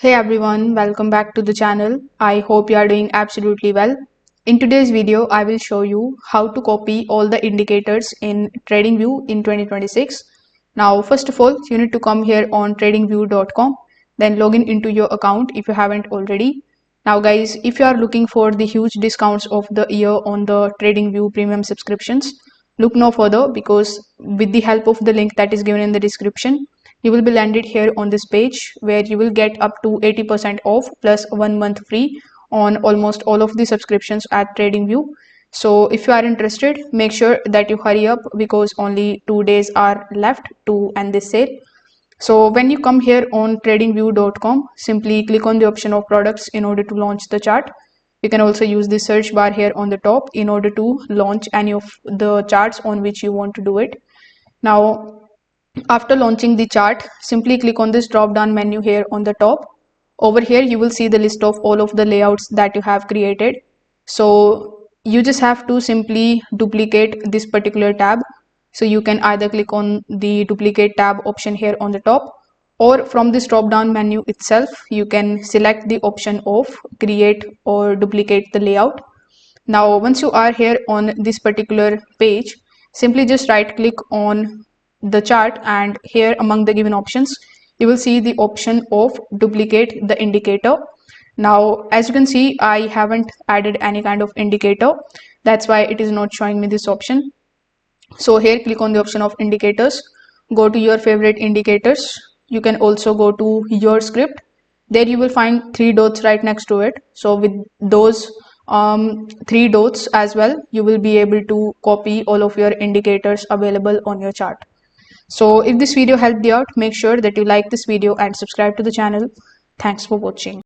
Hey everyone, welcome back to the channel. I hope you are doing absolutely well. In today's video, I will show you how to copy all the indicators in Tradingview in 2026. Now, first of all, you need to come here on tradingview.com, then log in into your account if you haven't already. Now guys, if you are looking for the huge discounts of the year on the TradingView premium subscriptions, look no further because with the help of the link that is given in the description, you will be landed here on this page where you will get up to 80% off plus 1 month free on almost all of the subscriptions at TradingView. So if you are interested, make sure that you hurry up because only 2 days are left to end this sale. So when you come here on tradingview.com, simply click on the option of products in order to launch the chart. You can also use the search bar here on the top in order to launch any of the charts on which you want to do it. Now, after launching the chart, simply click on this drop down menu here on the top. Over here, you will see the list of all of the layouts that you have created. So you just have to simply duplicate this particular tab. So you can either click on the duplicate tab option here on the top, or from this drop down menu itself, you can select the option of create or duplicate the layout. Now, once you are here on this particular page, simply just right click on the chart, and here among the given options, you will see the option of duplicate the indicator. Now, as you can see, I haven't added any kind of indicator. That's why it is not showing me this option. So here click on the option of indicators, go to your favorite indicators. You can also go to your script. There you will find three dots right next to it. So with those three dots as well, you will be able to copy all of your indicators available on your chart. So if this video helped you out, make sure that you like this video and subscribe to the channel. Thanks for watching.